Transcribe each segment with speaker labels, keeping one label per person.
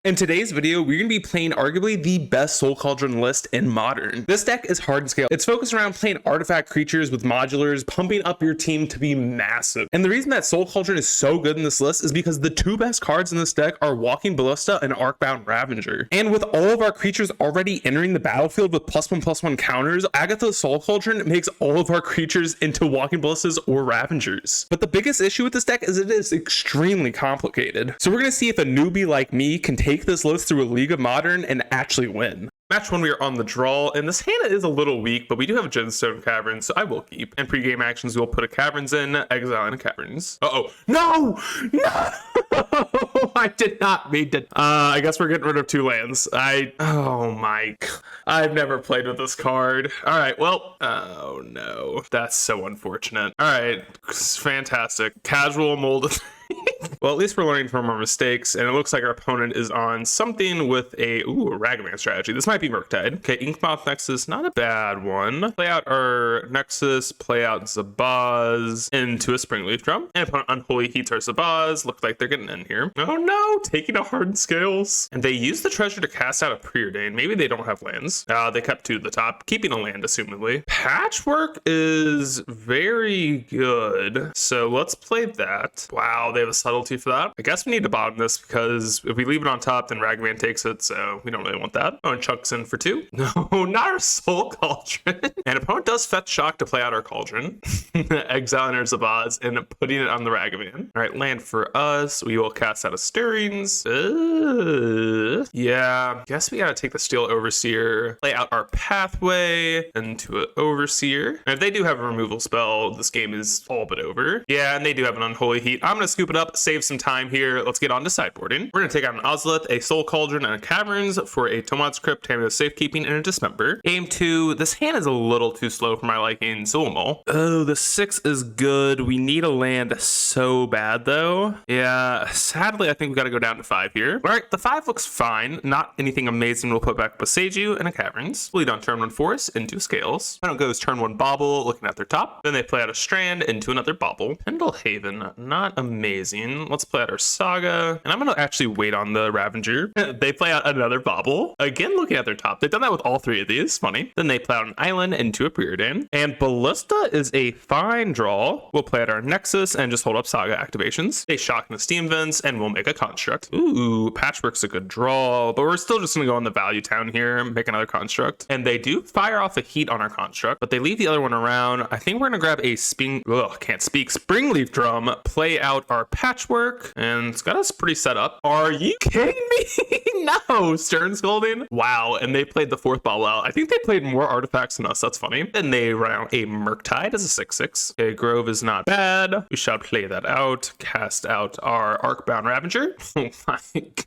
Speaker 1: In today's video, we're going to be playing arguably the best Soul Cauldron list in Modern. This deck is Harden scale. It's focused around playing artifact creatures with modulars, pumping up your team to be massive. And the reason that Soul Cauldron is so good in this list is because the two best cards in this deck are Walking Ballista and Arcbound Ravager. And with all of our creatures already entering the battlefield with +1/+1 counters, Agatha's Soul Cauldron makes all of our creatures into Walking Ballistas or Ravagers. But the biggest issue with this deck is it is extremely complicated. So we're going to see if a newbie like me can take this list through a League of Modern and actually win. Match 1, we are on the draw, and this hand is a little weak, but we do have a Gemstone Cavern, so I will keep. And pre-game actions, we'll put a Caverns in, exiling a Caverns. Uh-oh. No! No! I did not mean to. I guess we're getting rid of 2 lands. Oh my. I've never played with this card. All right, well, oh no. That's so unfortunate. All right, fantastic. Casual molded. Well, at least we're learning from our mistakes, and it looks like our opponent is on something with a Ragavan strategy. This might be Murktide. Okay, Inkmouth Nexus, not a bad one. Play out our Nexus, play out Zabaz into a Springleaf Drum, and opponent Unholy Heats our Zabaz. Look like they're getting in here. Oh no, taking a Hardened Scales. And they use the treasure to cast out a Preordain. Maybe they don't have lands. They kept 2 to the top, keeping a land, assumably. Patchwork is very good, so let's play that. Wow, they have a subtlety for that. I guess we need to bottom this because if we leave it on top, then Ragavan takes it, so we don't really want that. Oh, and Chunks in for 2. No, not our Soul Cauldron. And opponent does fetch Shock to play out our Cauldron, exiling our Zabaz and putting it on the Ragavan. All right, land for us. We will cast out a Stirrings. Yeah, guess we gotta take the Steel Overseer, play out our Pathway into an Overseer. And if they do have a removal spell, this game is all but over. Yeah, and they do have an Unholy Heat. I'm gonna scoop it up, save some time here. Let's get on to sideboarding. We're gonna take out an Ozolith, a Soul Cauldron, and a Caverns for a Tomad's Crypt, Tamio's Safekeeping, and a Dismember. Game 2, this hand is a little too slow for my liking. Zulmul. Oh, the 6 is good. We need a land so bad though. Yeah, sadly, I think we gotta go down to 5 here. All right, the 5 looks fine. Not anything amazing. We'll put back Boseiju and a Caverns. Lead on turn 1 Force into Scales. Opponent goes turn 1 Bauble, looking at their top. Then they play out a Strand into another Bauble. Pendlehaven, not amazing. Let's play out our Saga, and I'm gonna actually wait on the Ravager. They play out another Bauble, again looking at their top. They've done that with all 3 of these. Funny. Then they play out an Island into a Preordain, and Ballista is a fine draw. We'll play out our Nexus and just hold up Saga activations. They shock in the Steam Vents, and we'll make a Construct. Ooh, Patchwork's a good draw, but we're still just gonna go on the Value Town here, make another Construct. And they do fire off a Heat on our Construct, but they leave the other one around. I think we're gonna grab a Springleaf Drum, play out our Patchwork, and it's got us pretty set up. Are you kidding me? No, Stern Scolding. Wow, and they played the 4th Bauble out. I think they played more artifacts than us. That's funny. Then they run out a Murktide as a 6/6. Okay, Grove is not bad. We shall play that out. Cast out our Arcbound Ravager. Oh my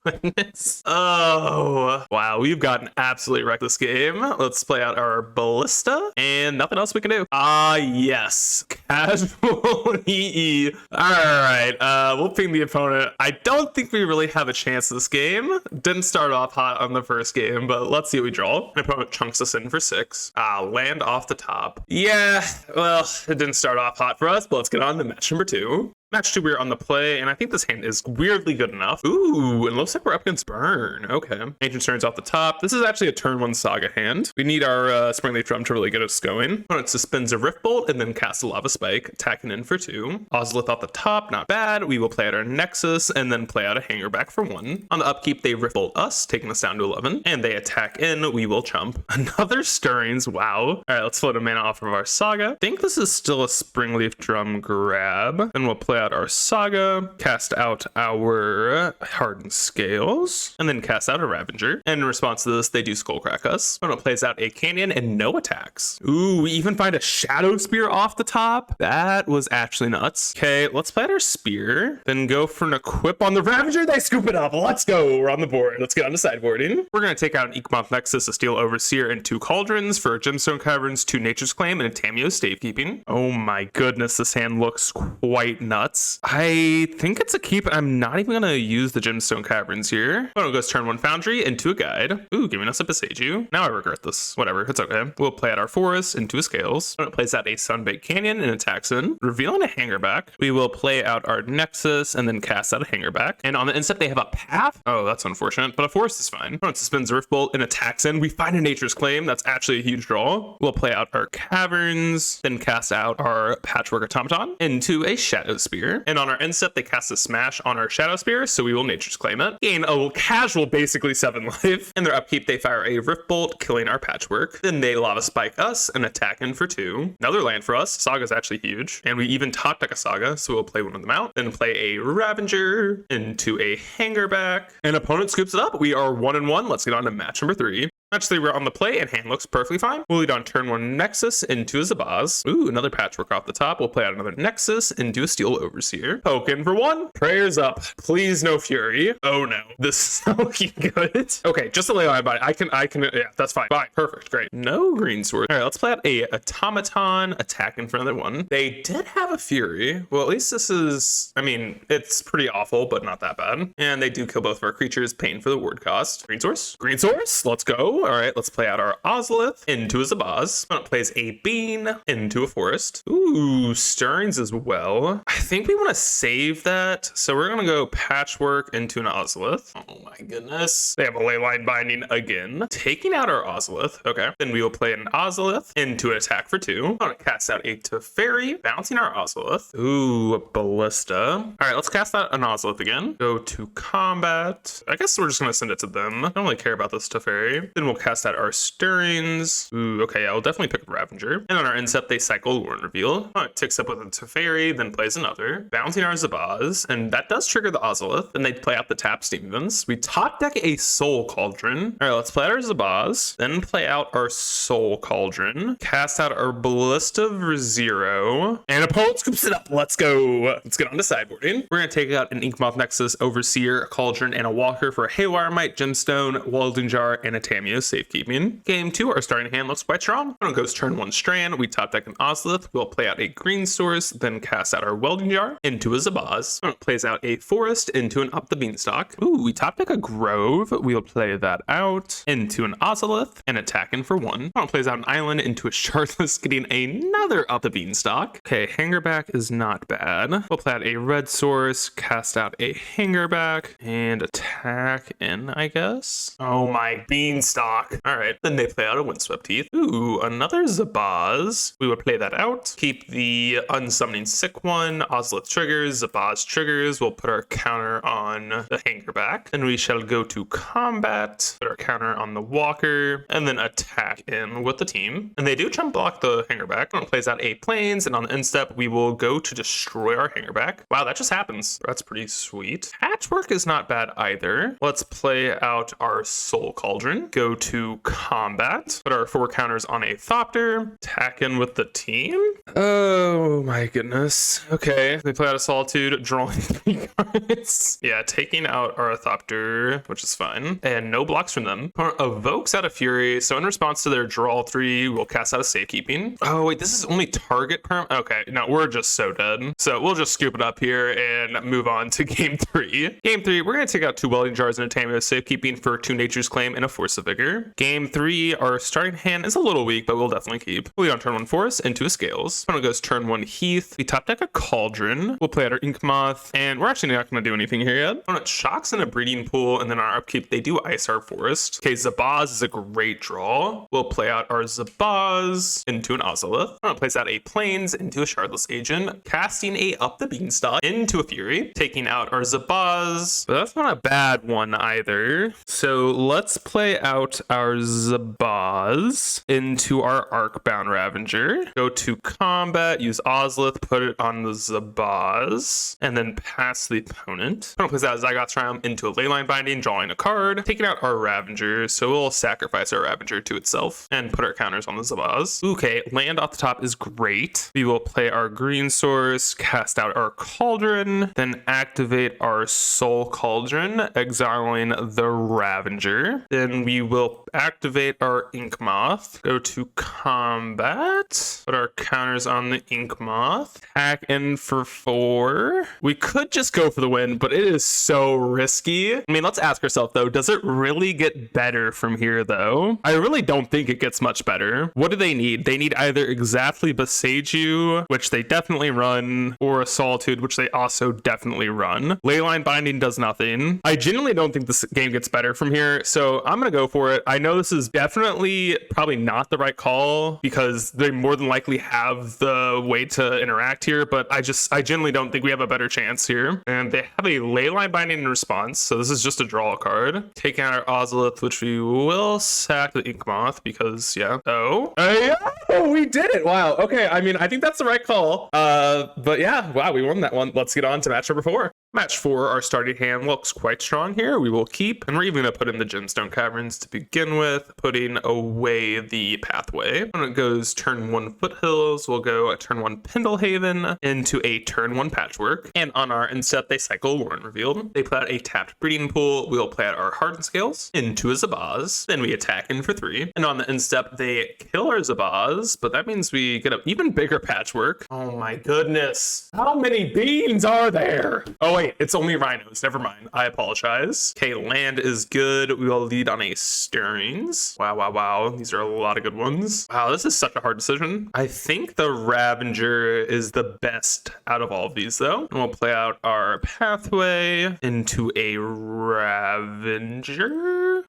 Speaker 1: goodness. Oh, wow, we've gotten absolutely wrecked this game. Let's play out our Ballista, and nothing else we can do. Yes. Casual EE. All right, we'll ping the opponent. I don't think we really have a chance this game. Didn't start off hot on the first game, but let's see what we draw. My opponent chunks us in for 6. Land off the top. Yeah, well, it didn't start off hot for us, but let's get on to match number 2. Match 2, we're on the play, and I think this hand is weirdly good enough. Ooh, and looks like we're up against Burn. Okay. Ancient Turns off the top. This is actually a turn 1 Saga hand. We need our Springleaf Drum to really get us going. Opponent suspends a Rift Bolt and then casts a Lava Spike, attacking in for 2. Ozolith off the top, not bad. We will play out our Nexus and then play out a Hangerback for 1. On the upkeep, they Rift Bolt us, taking us down to 11, and they attack in. We will chump. Another Stirrings. Wow. All right, let's float a mana off of our Saga. I think this is still a Springleaf Drum grab. Then we'll play out our Saga, cast out our Hardened Scales, and then cast out a Ravager. And in response to this, they do Skullcrack us. Opponent plays out a Canyon and no attacks. Ooh, we even find a Shadow Spear off the top. That was actually nuts. Okay, let's play out our Spear, then go for an Equip on the Ravager. They scoop it up. Let's go. We're on the board. Let's get on to sideboarding. We're going to take out an Inkmouth Nexus, a Steel Overseer, and 2 Cauldrons for a Gemstone Caverns, 2 Nature's Claim, and a Tamio's Safekeeping. Oh my goodness, this hand looks quite nuts. nuts. I think it's a keep. I'm not even going to use the Gemstone Caverns here. Opponent goes turn 1 Foundry into a Guide. Ooh, giving us a Beseiju. Now I regret this. Whatever, it's okay. We'll play out our Forest into a Scales. Opponent plays out a Sunbaked Canyon and attacks in, revealing a Hangerback. We will play out our Nexus and then cast out a Hangerback. And on the instep, they have a Path. Oh, that's unfortunate, but a Forest is fine. Opponent suspends Riftbolt and attacks in. We find a Nature's Claim. That's actually a huge draw. We'll play out our Caverns, then cast out our Patchwork Automaton into a Shadow Spear. And on our end step, they cast a Smash on our Shadow Spear, so we will Nature's Claim it. Gain a casual, basically 7 life. In their upkeep, they fire a Riftbolt, killing our Patchwork. Then they Lava Spike us and attack in for 2. Another land for us. Saga's actually huge. And we even top deck a Saga, so we'll play one of them out. Then play a Ravager into a Hangerback. And opponent scoops it up. We are 1-1. Let's get on to match number 3. Match 3, we're on the play, and hand looks perfectly fine. We'll lead on turn 1 Nexus into a Zabaz. Ooh, another Patchwork off the top. We'll play out another Nexus into a Steel Overseer. Poke in for 1. Prayers up. Please no Fury. Oh no. This is so good. Okay, just to lay on my body. I can, yeah, that's fine. Fine. Perfect. Great. No green sword. All right, let's play out a Automaton, attacking for another 1. They did have a Fury. Well, at least this is, I mean, it's pretty awful, but not that bad. And they do kill both of our creatures, paying for the ward cost. Green source. Green source. Let's go. All right, let's play out our Ozolith into a Zabaz. Opponent plays a Bean into a Forest. Ooh, Stirrings as well. I think we want to save that. So we're going to go Patchwork into an Ozolith. Oh my goodness. They have a Leyline Binding again. Taking out our Ozolith. Okay. Then we will play an Ozolith into an attack for 2. Opponent casts out a Teferi, bouncing our Ozolith. Ooh, a Ballista. All right, let's cast out an Ozolith again. Go to combat. I guess we're just going to send it to them. I don't really care about this Teferi. Then we'll cast out our Stirrings. Ooh, okay, yeah, we'll definitely pick up Ravager. And on our instep, they cycle Lorn Reveal. It ticks up with a Teferi, then plays another, bouncing our Zabaz, and that does trigger the Ozolith. Then they play out the tap Steam Events. We top deck a Soul Cauldron. All right, let's play out our Zabaz, then play out our Soul Cauldron, cast out our Ballista for 0, and opponent scoops it up. Let's go. Let's get on to sideboarding. We're gonna take out an Inkmoth Nexus, Overseer, a Cauldron, and a Walker for a Haywire Mite, Gemstone, Welding Jar, and a Tamiyo Safekeeping. Game 2, our starting hand looks quite strong. Opponent goes turn 1 Strand. We top deck an Ozolith. We'll play out a Green Source, then cast out our Welding Jar into a Zabaz. Opponent plays out a Forest into an Up the Beanstalk. Ooh, we top deck a Grove. We'll play that out into an Ozolith and attack in for 1. Opponent plays out an Island into a Shardless, getting another Up the Beanstalk. Okay, Hangerback is not bad. We'll play out a Red Source, cast out a Hangerback, and attack in, I guess. Oh my Beanstalk. All right, then they play out a Windswept Heath. Ooh, another Zabaz. We would play that out. Keep the Unsummoning Sick one. Ozolith triggers, Zabaz triggers. We'll put our counter on the Hangerback. Then we shall go to combat, put our counter on the Walker, and then attack in with the team. And they do jump block the Hangerback. One plays out 8 Plains, and on the end step, we will go to destroy our Hangerback. Wow, that just happens. That's pretty sweet. Patchwork is not bad either. Let's play out our Soul Cauldron. Go to combat, put our 4 counters on a Thopter, attack in with the team. Oh my goodness. Okay, they play out a Solitude, drawing 3 cards. Yeah, taking out our Thopter, which is fine, and no blocks from them. Opponent evokes out a Fury, so in response to their draw 3, we'll cast out a Safekeeping. Oh wait, this is only target perm? Okay, no, we're just so dead. So we'll just scoop it up here and move on to game 3. Game 3, we're gonna take out 2 Welding Jars and a Tamiyo Safekeeping for 2 Nature's Claim and a Force of Vigor. Game 3, our starting hand is a little weak, but we'll definitely keep. We'll lead on turn 1 Forest into a Scales. Opponent goes turn 1 Heath. We top deck a Cauldron. We'll play out our Inkmoth, and we're actually not going to do anything here yet. Opponent shocks in a Breeding Pool, and then on our upkeep, they do ice our Forest. Okay, Zabaz is a great draw. We'll play out our Zabaz into an Ozolith. Opponent plays out a Plains into a Shardless Agent, casting a Up the Beanstalk into a Fury, taking out our Zabaz. But that's not a bad one either. So let's play out our Zabaz into our Arcbound Ravager. Go to combat, use Ozolith, put it on the Zabaz, and then pass the opponent. Opponent plays out Zygoth Triumph into a Leyline Binding, drawing a card, taking out our Ravager, so we'll sacrifice our Ravager to itself and put our counters on the Zabaz. Okay, land off the top is great. We will play our Green Source, cast out our Cauldron, then activate our Soul Cauldron, exiling the Ravager. Then we will we'll activate our Ink Moth, go to combat, put our counters on the Ink Moth, attack in for 4. We could just go for the win, but it is so risky. I mean, let's ask ourselves though, does it really get better from here though? I really don't think it gets much better. What do they need? They need either exactly Besage, which they definitely run, or a Solitude, which they also definitely run. Leyline Binding does nothing. I genuinely don't think this game gets better from here, so I'm gonna go for it. I know this is definitely probably not the right call because they more than likely have the way to interact here, but I genuinely don't think we have a better chance here. And they have a Leyline Binding in response, so this is just a draw card. Taking out our Ozolith, which we will sack the Ink Moth because, yeah. Oh, we did it. Wow. Okay. I mean, I think that's the right call. But yeah, wow, we won that one. Let's get on to match number 4. Match 4, our starting hand looks quite strong here. We will keep, and we're even going to put in the Gemstone Caverns to begin with, putting away the pathway. When it goes turn 1 Foothills, we'll go turn 1 Pendlehaven into a turn 1 Patchwork. And on our end step, they cycle Lauren Revealed. They play out a tapped Breeding Pool. We'll play out our Hardened Scales into a Zabaz. Then we attack in for 3. And on the end step, they kill our Zabaz, but that means we get an even bigger Patchwork. Oh my goodness. How many beans are there? Oh wait, it's only rhinos. Never mind. I apologize. Okay, land is good. We will lead on a Stirrings. Wow. These are a lot of good ones. Wow, this is such a hard decision. I think the Ravager is the best out of all of these though. And we'll play out our pathway into a Ravager.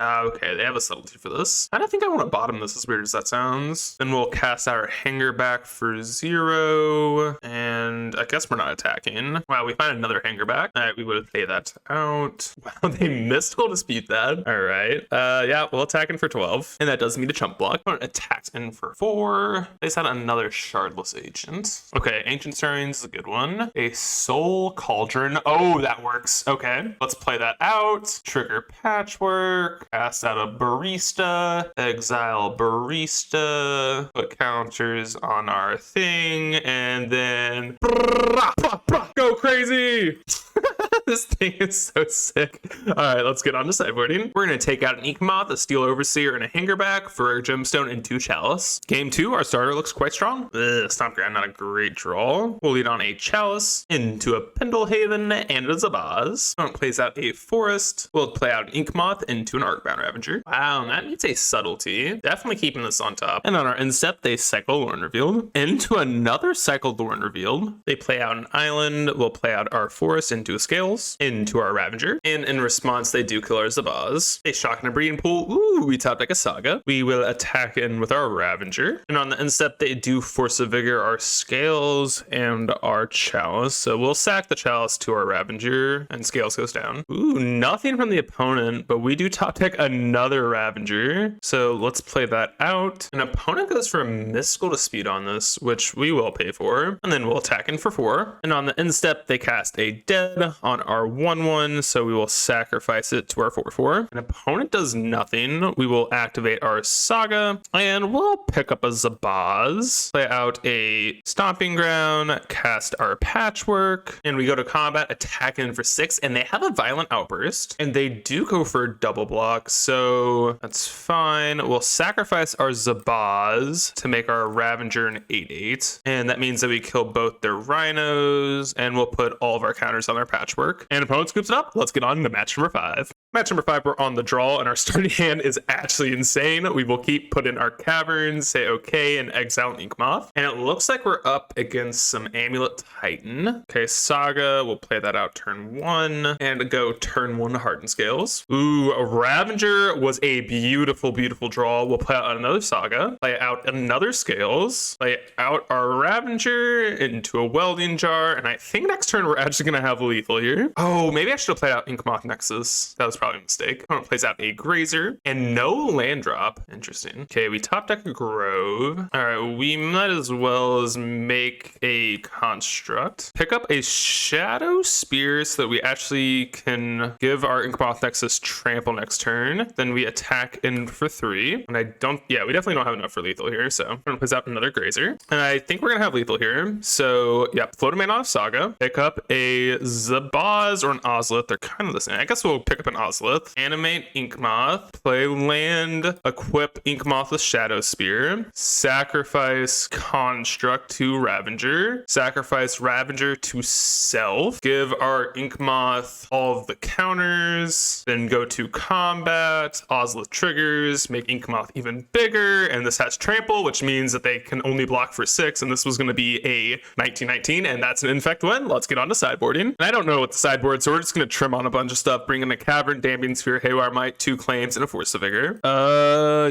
Speaker 1: Okay, they have a subtlety for this. I don't think I want to bottom this, as weird as that sounds. Then we'll cast our Hanger back for 0. And I guess we're not attacking. Wow, we find another Hanger back. All right, we would play that out. Wow, they mystical dispute that. All right. Yeah, we'll attack in for 12. And that does mean a chump block. Attacks in for 4. They just had another Shardless Agent. Okay, Ancient Stirrings is a good one. A Soul Cauldron. Oh, that works. Okay, let's play that out. Trigger Patchwork. Cast out a Barista. Exile Barista. Put counters on our thing. And then go crazy. This thing is so sick. All right, let's get on to sideboarding. We're going to take out an Ink Moth, a Steel Overseer, and a Hangerback for a Gemstone and 2 Chalice. Game 2, our starter looks quite strong. Stomp Ground, not a great draw. We'll lead on a Chalice into a Pendlehaven and a Zabaz. Plays out a Forest. We'll play out an Ink Moth into an Arcbound Ravager. Wow, that needs a Subtlety. Definitely keeping this on top. And on our end step, they cycle Lauren Revealed into another cycled Lauren Revealed. They play out an Island. We'll play out our Forest into a Scales, into our Ravager, and in response they do kill our Zabaz. They shock in a Breeding Pool. Ooh, we top deck a Saga. We will attack in with our Ravager, and on the end step they do Force of Vigor our Scales and our Chalice, so we'll sack the Chalice to our Ravager and Scales goes down. Ooh, nothing from the opponent, but we do top deck another Ravager, so let's play that out. An opponent goes for a Mystical Dispute on this, which we will pay for, and then we'll attack in for 4, and on the end step they cast a Dead on our 1/1, so we will sacrifice it to our 4/4. An opponent does nothing. We will activate our Saga, and we'll pick up a Zabaz, play out a Stomping Ground, cast our Patchwork, and we go to combat, attack in for 6, and they have a Violent Outburst, and they do go for a double block, so that's fine. We'll sacrifice our Zabaz to make our Ravager an 8/8, and that means that we kill both their Rhinos, and we'll put all of our counters on our Patchwork. And opponent scoops it up. Let's get on to match number 5. Match number 5, we're on the draw, and our starting hand is actually insane. We will put in our Caverns, say okay, and exile an Ink Moth. And it looks like we're up against some Amulet Titan. Okay, Saga, we'll play that out turn 1, and go turn 1 Hardened Scales. Ooh, a Ravager was a beautiful, beautiful draw. We'll play out another Saga, play out another Scales, play out our Ravager into a Welding Jar, and I think next turn we're actually going to have lethal here. Oh, maybe I should have played out Ink Moth Nexus. That was probably a mistake. Opponent plays out a Grazer and no land drop. Interesting. Okay, we top deck a Grove. All right, we might as well as make a Construct. Pick up a Shadow Spear so that we actually can give our Ink Moth Nexus trample next turn. Then we attack in for 3. And we definitely don't have enough for lethal here. So opponent plays out another Grazer. And I think we're gonna have lethal here. So yep, float a mana off Saga. Pick up a Zabaz or an Ozolith. They're kind of the same. I guess we'll pick up an Ozolith Ozlith. Animate Inkmoth. Play land. Equip Inkmoth with Shadow Spear. Sacrifice Construct to Ravager. Sacrifice Ravager to self. Give our Inkmoth all of the counters. Then go to combat. Ozlith triggers. Make Inkmoth even bigger. And this has trample, which means that they can only block for 6. And this was going to be a 1919. And that's an infect win. Let's get on to sideboarding. And I don't know what the sideboard, so we're just going to trim on a bunch of stuff. Bring in a Cavern, Damping Sphere, Haywire Might, 2 claims, and a Force of Vigor.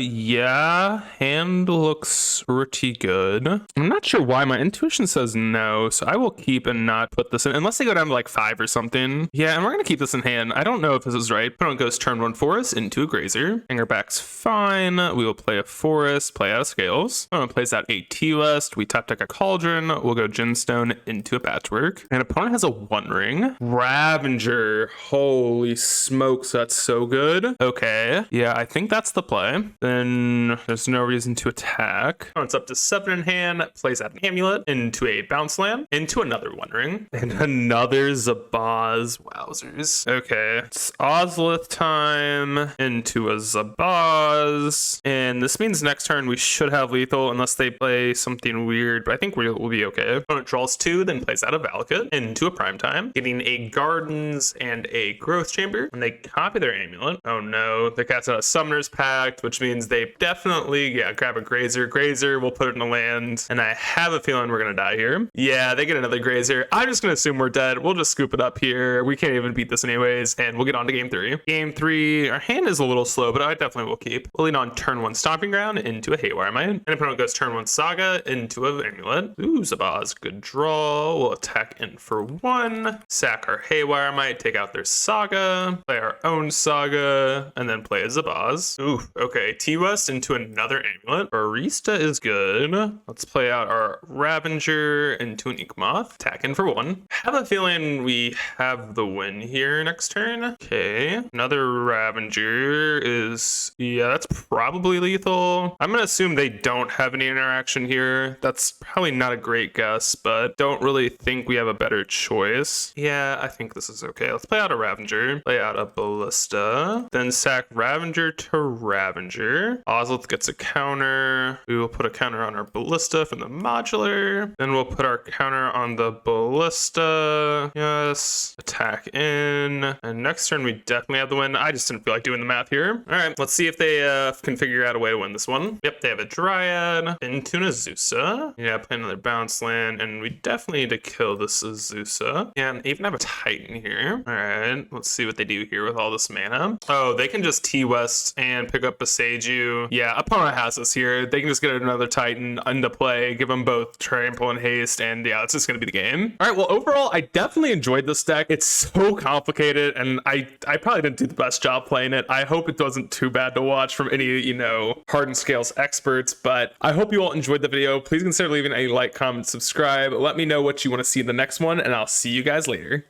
Speaker 1: Yeah. Hand looks pretty good. I'm not sure why. My intuition says no, so I will keep and not put this in unless they go down to like 5 or something. Yeah, and we're gonna keep this in hand. I don't know if this is right. Opponent goes turn 1 Forest into a Grazer. Hangerback's fine. We will play a Forest, play out of Scales. Opponent plays out a T-West. We top deck a Cauldron. We'll go Gemstone into a Patchwork. And opponent has a 1 ring. Ravager. Holy smokes, that's so good. Okay, yeah, I think that's the play. Then there's no reason to attack. Opponent's up to 7 in hand. Plays out an Amulet into a Bounce Land, into another 1 ring, and another Zabaz. Wowzers. Okay, it's Ozlith time into a Zabaz, and this means next turn we should have lethal unless they play something weird, but I think we'll be okay. Opponent draws 2, then plays out a Valakut into a Primetime, getting a Gardens and a Growth Chamber, and they copy their Amulet. Oh no, they cast out a Summoner's Pact, which means they definitely, grab a Grazer. Grazer, we'll put it in a land, and I have a feeling we're gonna die here. Yeah, they get another Grazer. I'm just gonna assume we're dead. We'll just scoop it up here. We can't even beat this anyways, and we'll get on to game 3. Game 3, our hand is a little slow, but I definitely will keep. We'll lean on turn 1 Stomping Ground into a Haywire Might, and opponent goes turn 1 Saga into a Amulet. Ooh, Zabaz, good draw. We'll attack in for 1, sack our Haywire Might, take out their Saga, play our own Saga, and then play a Zabaz. Ooh, okay, T-West into another Amulet. Barista is good. Let's play out our Ravager into an Inkmoth. Attack in for 1. Have a feeling we have the win here next turn. Okay, another Ravager is, yeah, that's probably lethal. I'm gonna assume they don't have any interaction here. That's probably not a great guess, but don't really think we have a better choice. Yeah, I think this is okay. Let's play out a Ravager, play out a Ballista, then sack Ravager to Ravager. Ozlith gets a counter. We will put a counter on our Ballista from the modular. Then we'll put our counter on the Ballista. Yes. Attack in. And next turn, we definitely have the win. I just didn't feel like doing the math here. All right, let's see if they can figure out a way to win this one. Yep, they have a Dryad into an Azusa. Yeah, play another Bounce Land, and we definitely need to kill this Azusa. Yeah, and even have a Titan here. All right, let's see what they do here with all this mana. Oh, they can just T-West and pick up a Seiju. Yeah, opponent has us here. They can just get another Titan into play, give them both trample and haste, and yeah, it's just gonna be the game. All right, well, overall, I definitely enjoyed this deck. It's so complicated, and I probably didn't do the best job playing it. I hope it wasn't too bad to watch from any, Hardened Scales experts, but I hope you all enjoyed the video. Please consider leaving a like, comment, subscribe. Let me know what you want to see in the next one, and I'll see you guys later.